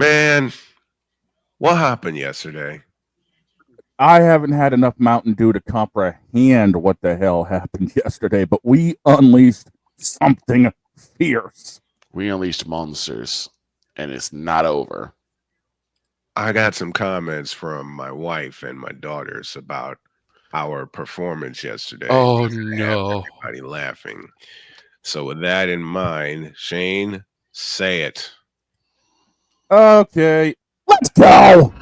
Man, what happened yesterday? I haven't had enough Mountain Dew to comprehend what the hell happened yesterday, but we unleashed something fierce. We unleashed monsters, and it's not over. I got some comments from my wife and my daughters about our performance yesterday. Oh because it had no. everybody laughing. So with that in mind, Shane, say it. Okay, let's go.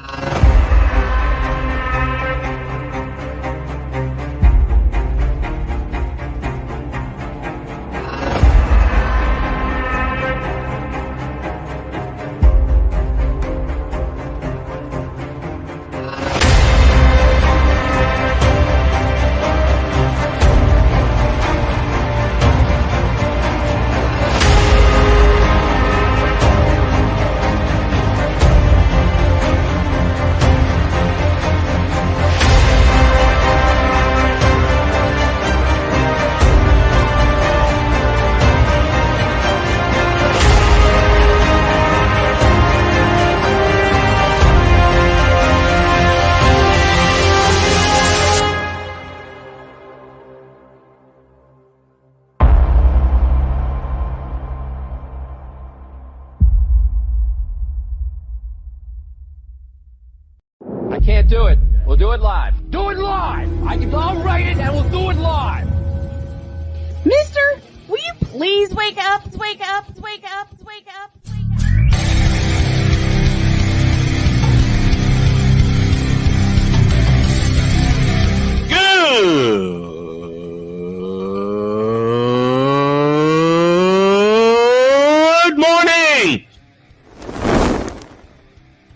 I can't do it. We'll do it live. Do it live! I'll write it and we'll do it live! Mister, will you please wake up, wake up, wake up, wake up, wake up? Good morning!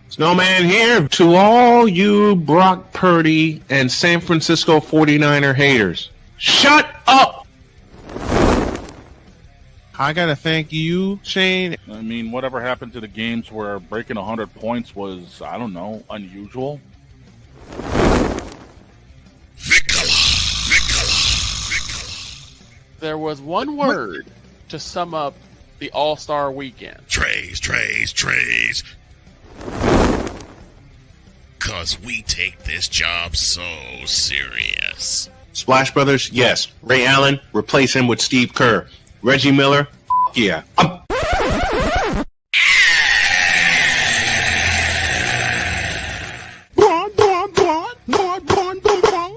Snowman here to all you Brock Purdy and San Francisco 49er haters. Shut up! I gotta thank you, Shane. I mean, whatever happened to the games where breaking 100 points was, I don't know, unusual? There was one word to sum up the All-Star weekend. Trays. Cause we take this job so serious. Splash Brothers, yes. Ray Allen, replace him with Steve Kerr. Reggie Miller, yeah.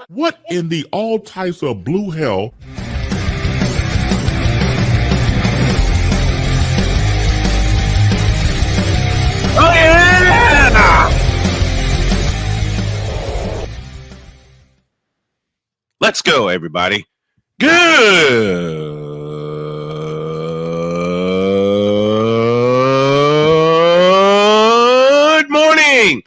What in the all types of blue hell? Oh yeah! Let's go, everybody. Good morning.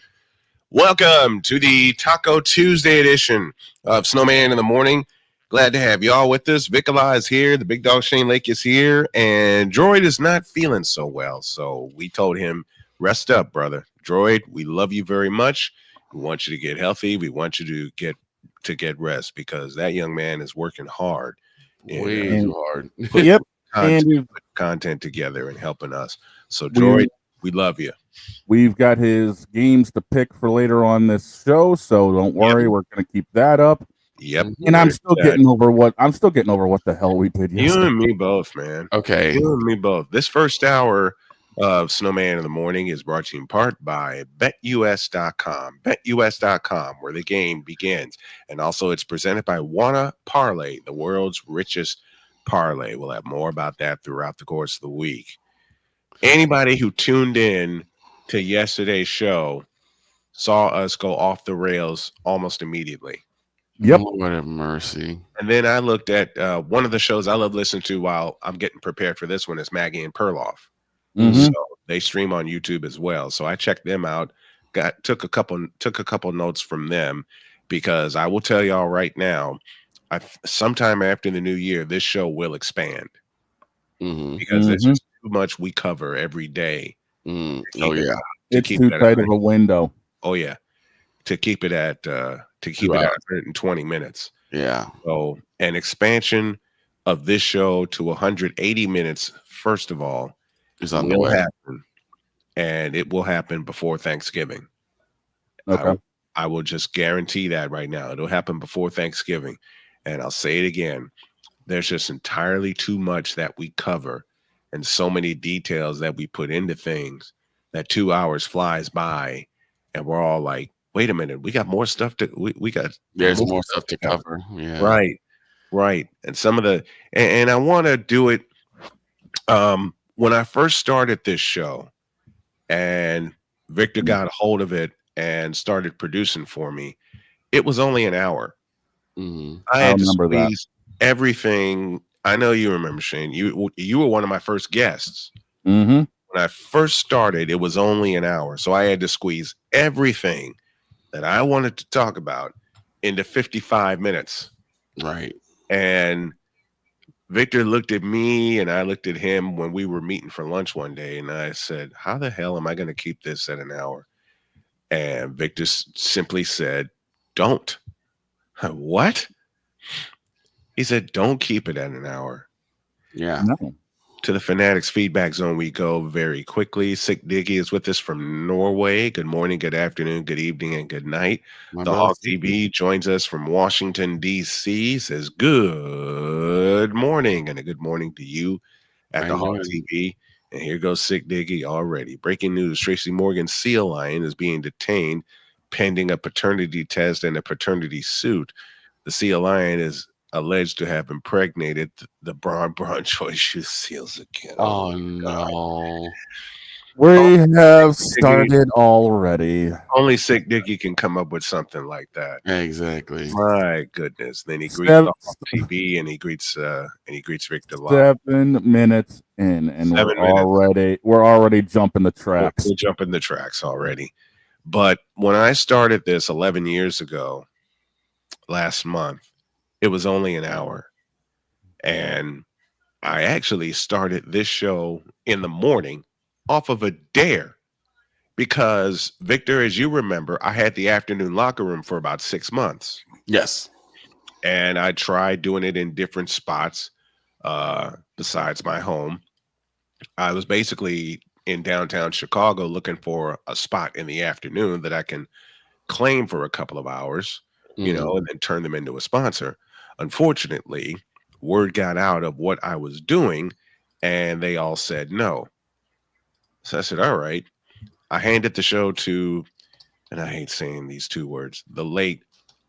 Welcome to the Taco Tuesday edition of Snowman in the Morning. Glad to have y'all with us. Vicala is here. The big dog Shane Lake is here. And Droid is not feeling so well. So we told him, rest up, brother. Droid, we love you very much. We want you to get healthy. We want you to get rest because that young man is working hard. Way too hard. Yep. Put content together and helping us. So, Droid, we love you. We've got his games to pick for later on this show, so don't worry, we're going to keep that up. Yep. And I'm still getting over what the hell we did yesterday. You and me both, man. Okay. You and me both. This first hour of Snowman in the Morning is brought to you in part by BetUS.com. BetUS.com, where the game begins. And also it's presented by Wanna Parlay, the world's richest parlay. We'll have more about that throughout the course of the week. Anybody who tuned in to yesterday's show saw us go off the rails almost immediately. Yep. Lord have mercy. And then I looked at one of the shows I love listening to while I'm getting prepared for this one is Maggie and Perloff. Mhm. So they stream on YouTube as well. So I checked them out. Took a couple notes from them because I will tell y'all right now, sometime after the new year, this show will expand because it's just too much we cover every day. Oh yeah, it's too tight of a window. Oh yeah, to keep it at 120 minutes. Yeah. So an expansion of this show to 180 minutes, first of all, is on the way. Happen. and it will happen before Thanksgiving. Okay. I will just guarantee that right now. It'll happen before Thanksgiving. And I'll say it again. There's just entirely too much that we cover and so many details that we put into things that 2 hours flies by and we're all like, wait a minute, we got more stuff we got There's more stuff to cover. Yeah. Right. Right. And some of the and I want to do it when I first started this show and Victor got a hold of it and started producing for me, it was only an hour. I had to remember that. squeeze everything. I know you remember, Shane. You were one of my first guests. Mm-hmm. When I first started, it was only an hour. So I had to squeeze everything that I wanted to talk about into 55 minutes. Right. And Victor looked at me and I looked at him when we were meeting for lunch one day. And I said, how the hell am I going to keep this at an hour? And Victor simply said, don't. What? He said, don't keep it at an hour. Yeah. No. To the Fanatics feedback zone we go very quickly. Sick Diggy is with us from Norway. Good morning, good afternoon, good evening, and good night. My The brother Hawk TV joins us from Washington, D.C. Says good morning, and a good morning to you at the Hawk TV. And here goes Sick Diggy already. Breaking news, Tracy Morgan's Sea Lion is being detained pending a paternity test and a paternity suit. The Sea Lion is alleged to have impregnated the Braun Choice Shoe Seals again. Oh no. We have started already. Only Sick Dicky can come up with something like that. Exactly. My goodness. Then he greets the TV and he greets Victor Live. 7 minutes in, and 7 minutes. We're already jumping the tracks. We're jumping the tracks already. But when I started this 11 years ago, last month, it was only an hour. And I actually started this show in the morning off of a dare because, Victor, as you remember, I had the afternoon locker room for about 6 months. Yes. And I tried doing it in different spots besides my home. I was basically in downtown Chicago looking for a spot in the afternoon that I can claim for a couple of hours, you know, and then turn them into a sponsor. Unfortunately, word got out of what I was doing and they all said no. So I said, all right. I handed the show to, and I hate saying these two words, the late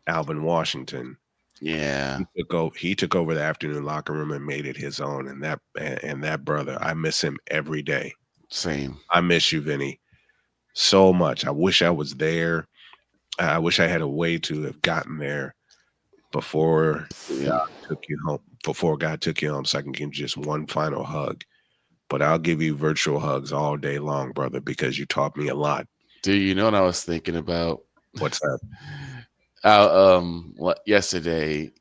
Alvin Washington. Yeah. He took over the afternoon locker room and made it his own. And that brother, I miss him every day. Same. I miss you, Vinny, so much. I wish I was there. I wish I had a way to have gotten there before God took you home. Before God took you home, so I can give you just one final hug. But I'll give you virtual hugs all day long, brother, because you taught me a lot. Do you know what I was thinking about? What's that? Yesterday,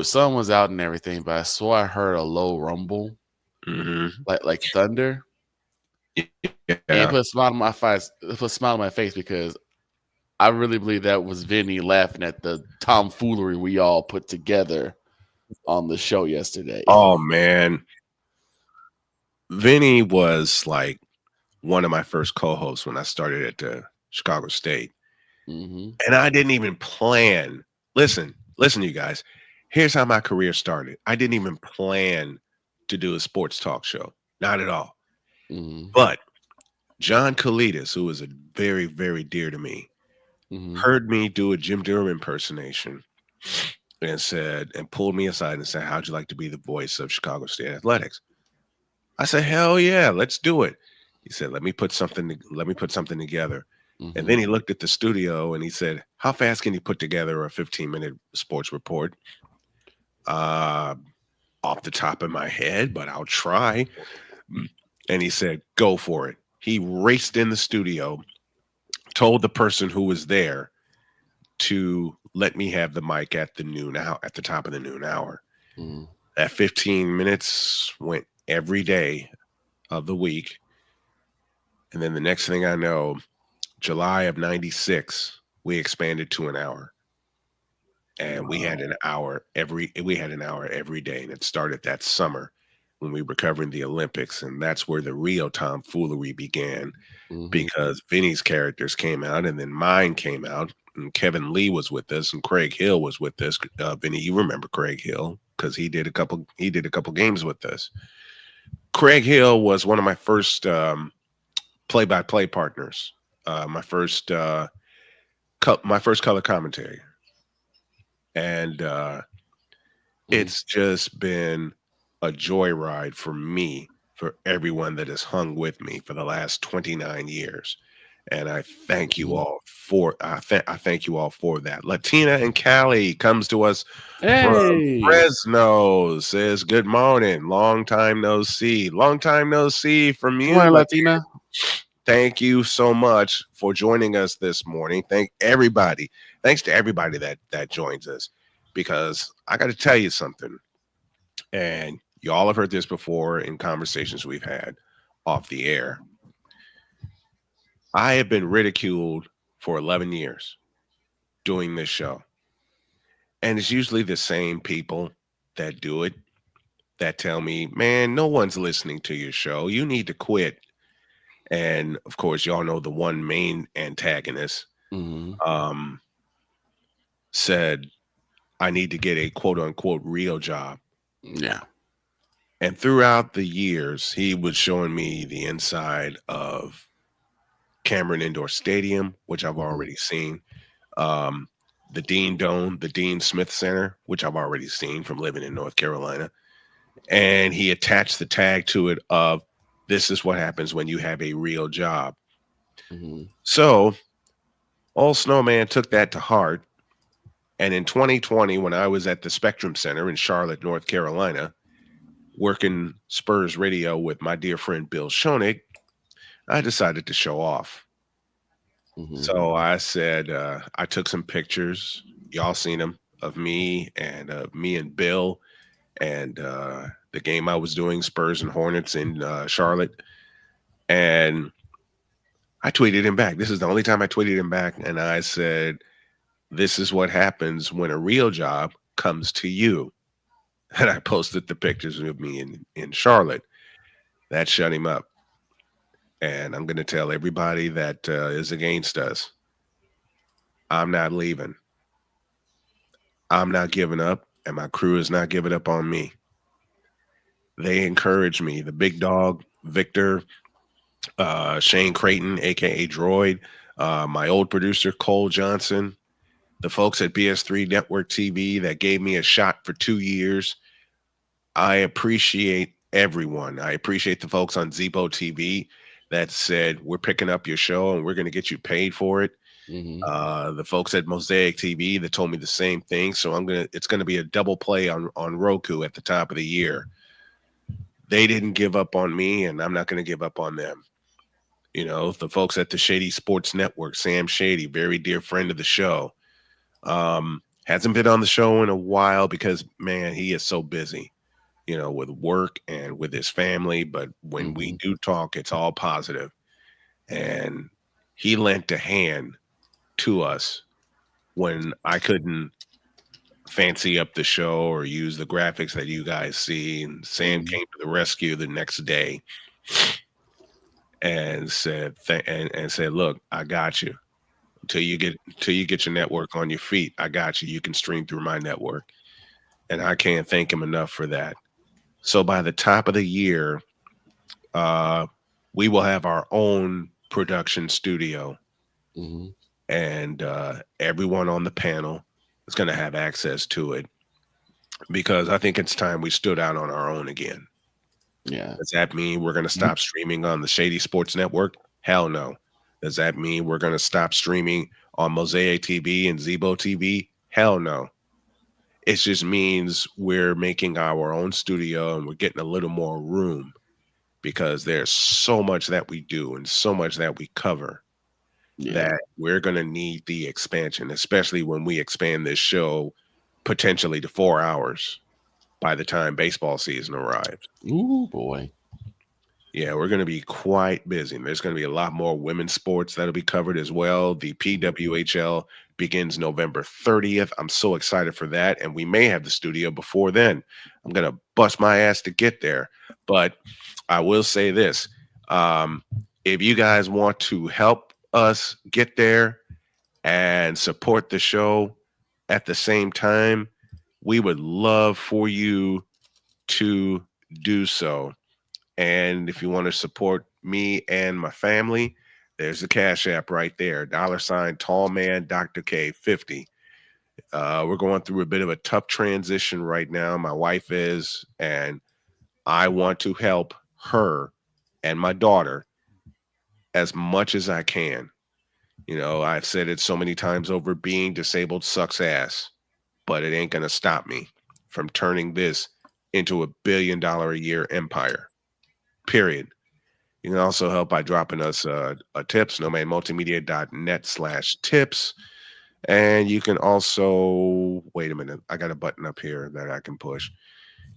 sun was out and everything, but I swore I heard a low rumble, like thunder. Yeah. And it put a smile on my face. It put a smile on my face because I really believe that was Vinny laughing at the tomfoolery we all put together on the show yesterday. Oh man, Vinny was like one of my first co-hosts when I started at the Chicago State. And I didn't even plan. Listen, you guys. Here's how my career started. I didn't even plan to do a sports talk show. Not at all. But John Kalidas, who is a very, very dear to me, heard me do a Jim Durham impersonation and pulled me aside and said, how'd you like to be the voice of Chicago State Athletics? I said, hell yeah, let's do it. He said, let me put something together. And then he looked at the studio and he said, how fast can you put together a 15-minute sports report? Off the top of my head, but I'll try. And he said, go for it. He raced in the studio, told the person who was there to let me have the mic at the top of the noon hour. That 15 minutes went every day of the week. And then the next thing I know, July of 96, we expanded to an hour. And we had an hour every day. And it started that summer when we were covering the Olympics, and that's where the real tomfoolery began because Vinny's characters came out, and then mine came out, and Kevin Lee was with us, and Craig Hill was with us. Vinny, you remember Craig Hill because he did a couple games with us. Craig Hill was one of my first play-by-play partners. My first color commentary, and it's just been a joyride for me, for everyone that has hung with me for the last 29 years. And I thank you all for I thank you all for that. Latina and Cali comes to us from Fresno, says good morning. Long time no see. Long time no see from you. Morning, Latina. Thank you so much for joining us this morning. Thanks to everybody that joins us, because I got to tell you something. And you all have heard this before in conversations we've had off the air. I have been ridiculed for 11 years doing this show. And it's usually the same people that do it that tell me, man, no one's listening to your show. You need to quit. And of course, y'all know the one main antagonist said, I need to get a quote unquote real job. Yeah. And throughout the years, he was showing me the inside of Cameron Indoor Stadium, which I've already seen. The Dean Dome, the Dean Smith Center, which I've already seen from living in North Carolina. And he attached the tag to it of, this is what happens when you have a real job. So old Snowman took that to heart. And in 2020, when I was at the Spectrum Center in Charlotte, North Carolina, working Spurs radio with my dear friend Bill Schoenig, I decided to show off. So I said, I took some pictures, y'all seen them, of me and Bill and the game I was doing, Spurs and Hornets in Charlotte. And I tweeted him back. This is the only time I tweeted him back. And I said, this is what happens when a real job comes to you. And I posted the pictures of me in Charlotte. That shut him up. And I'm going to tell everybody that is against us, I'm not leaving. I'm not giving up, and my crew is not giving up on me. They encourage me. The big dog, Victor, Shane Creighton, a.k.a. Droid, my old producer, Cole Johnson, the folks at BS3 Network TV that gave me a shot for 2 years. I appreciate everyone. I appreciate the folks on Zebo TV that said, we're picking up your show and we're going to get you paid for it. The folks at Mosaic TV that told me the same thing. So it's going to be a double play on Roku at the top of the year. They didn't give up on me, and I'm not going to give up on them. You know, the folks at the Shady Sports Network, Sam Shady, very dear friend of the show, hasn't been on the show in a while because, man, he is so busy, you know, with work and with his family. But when we do talk, it's all positive. And he lent a hand to us when I couldn't fancy up the show or use the graphics that you guys see. And Sam came to the rescue the next day and said, look, I got you. Until you get your network on your feet, I got you. You can stream through my network. And I can't thank him enough for that. So by the top of the year, we will have our own production studio. And everyone on the panel is going to have access to it, because I think it's time we stood out on our own again. Yeah. Does that mean we're going to stop streaming on the Shady Sports Network? Hell no. Does that mean we're going to stop streaming on Mosaic TV and Zebo TV? Hell no. It just means we're making our own studio and we're getting a little more room, because there's so much that we do and so much that we cover that we're going to need the expansion, especially when we expand this show potentially to 4 hours by the time baseball season arrives. Ooh, boy. Yeah, we're going to be quite busy. There's going to be a lot more women's sports that'll be covered as well. The PWHL begins November 30th. I'm so excited for that. And we may have the studio before then. I'm going to bust my ass to get there. But I will say this. If you guys want to help us get there and support the show at the same time, we would love for you to do so. And if you want to support me and my family, there's the Cash App right there. $ Tall Man Dr. K 50. We're going through a bit of a tough transition right now. My wife is, and I want to help her and my daughter as much as I can. You know, I've said it so many times over, being disabled sucks ass, but it ain't going to stop me from turning this into a $1 billion a year empire. Period. You can also help by dropping us a tip, snowmanmultimedia.net/tips. And you can also, wait a minute, I got a button up here that I can push.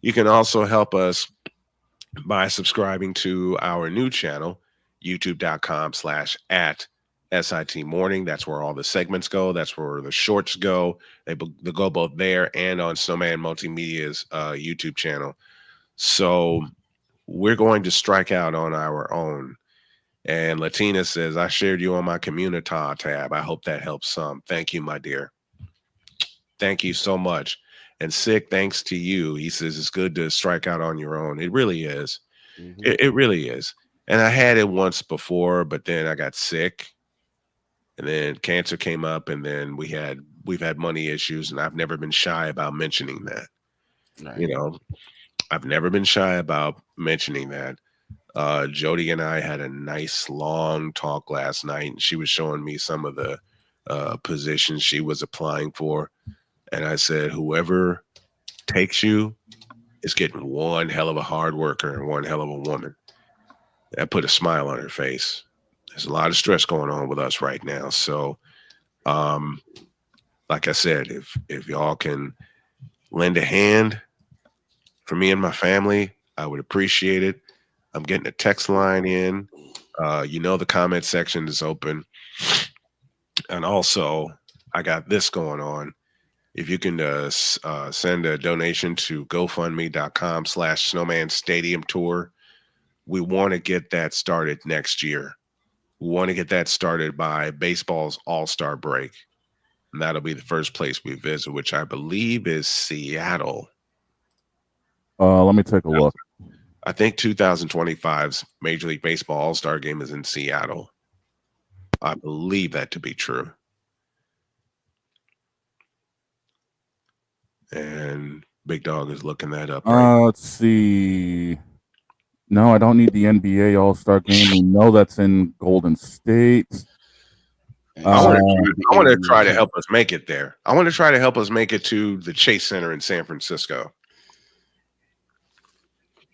You can also help us by subscribing to our new channel, youtube.com/@SIT Morning. That's where all the segments go. That's where the shorts go. They go both there and on Snowman Multimedia's YouTube channel. So we're going to strike out on our own. And Latina says, I shared you on my community tab. I hope that helps some. Thank you, my dear. Thank you so much. And Sick, thanks to you. He says it's good to strike out on your own. It really is. Mm-hmm. It really is. And I had it once before, but then I got sick. And then cancer came up, and then we've had money issues, and I've never been shy about mentioning that. Right. You know, I've never been shy about mentioning that. Jody and I had a nice long talk last night, and she was showing me some of the positions she was applying for. And I said, whoever takes you is getting one hell of a hard worker and one hell of a woman. That put a smile on her face. There's a lot of stress going on with us right now. So, like I said, if y'all can lend a hand for me and my family, I would appreciate it. I'm getting a text line in. The comment section is open. And also, I got this going on. If you can send a donation to GoFundMe.com/Snowman Stadium Tour, we want to get that started next year. We want to get that started by baseball's All-Star break. And that'll be the first place we visit, which I believe is Seattle. Let me take a look. I think 2025's Major League Baseball All-Star game is in Seattle. I believe that to be true. And Big Dog is looking that up. Right? Let's see. No, I don't need the NBA All-Star game. We know that's in Golden State. I want to try to help us make it there. I want to try to help us make it to the Chase Center in San Francisco.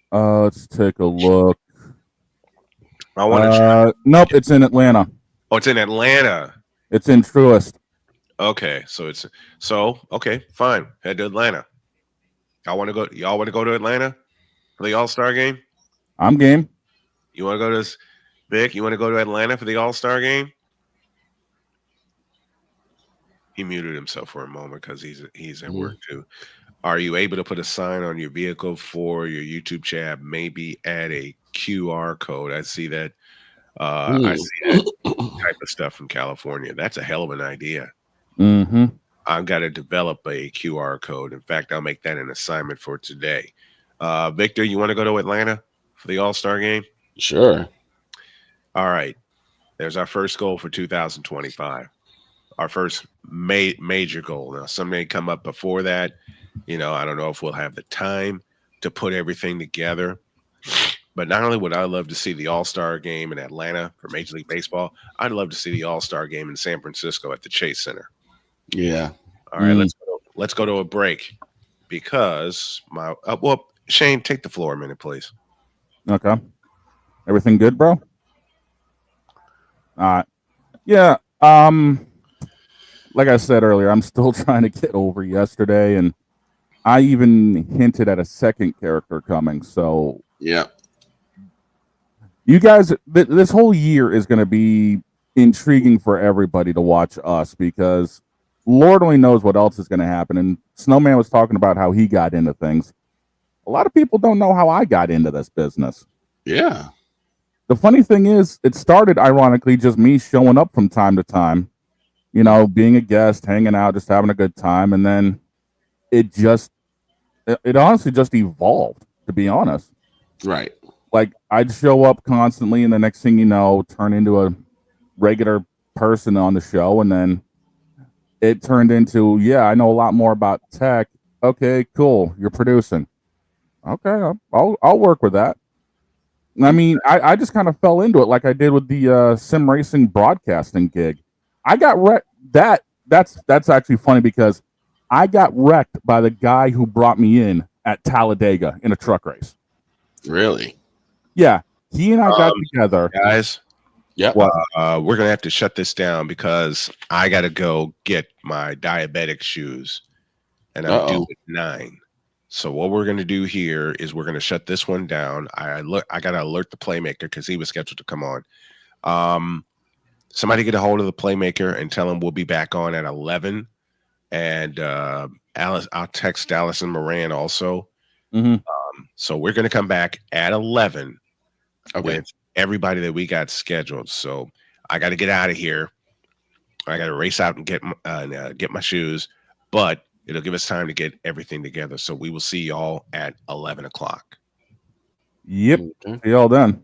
Let's take a look. I want to. Nope, it's in Atlanta. Oh, it's in Atlanta. It's in Truist. Okay, okay, fine. Head to Atlanta. Y'all want to go to Atlanta for the All-Star game? I'm game. You want to go to Vic? You want to go to Atlanta for the All-Star game? He muted himself for a moment because he's at work too. Are you able to put a sign on your vehicle for your YouTube chat? Maybe add a QR code. I see that. I see that type of stuff from California. That's a hell of an idea. Mm-hmm. I've got to develop a QR code. In fact, I'll make that an assignment for today. Victor, you want to go to Atlanta for the All-Star game? Sure. All right. There's our first goal for 2025. Our first major goal. Now, some may come up before that. I don't know if we'll have the time to put everything together. But not only would I love to see the All-Star game in Atlanta for Major League Baseball, I'd love to see the All-Star game in San Francisco at the Chase Center. Yeah. All right, let's go to a break because Shane, take the floor a minute, please. Okay. Everything good, bro? All right. Yeah. Like I said earlier, I'm still trying to get over yesterday, and I even hinted at a second character coming. So yeah, you guys, this whole year is going to be intriguing for everybody to watch us because Lord only knows what else is going to happen. And Snowman was talking about how he got into things. A lot of people don't know how I got into this business. Yeah. The funny thing is, it started ironically just me showing up from time to time, you know, being a guest, hanging out, just having a good time. And then it honestly just evolved, to be honest. Right. Like, I'd show up constantly, and the next thing you know, turn into a regular person on the show. And then it turned into, yeah, I know a lot more about tech. Okay, cool. You're producing. Okay, I'll work with that. I mean, I just kind of fell into it like I did with the sim racing broadcasting gig. I got wrecked. That's actually funny because I got wrecked by the guy who brought me in at Talladega in a truck race. Really? Yeah, he and I got together. Guys, Yeah. we're gonna have to shut this down because I gotta go get my diabetic shoes, and I'm due at 9. So what we're gonna do here is we're gonna shut this one down. I gotta alert the playmaker because he was scheduled to come on. Somebody get a hold of the playmaker and tell him we'll be back on at 11. And Alice, I'll text Allison Moran also. Mm-hmm. So we're gonna come back at 11 Okay. with everybody that we got scheduled. So I got to get out of here. I got to race out and get my shoes, but it'll give us time to get everything together. So we will see y'all at 11 o'clock. Yep. See y'all then.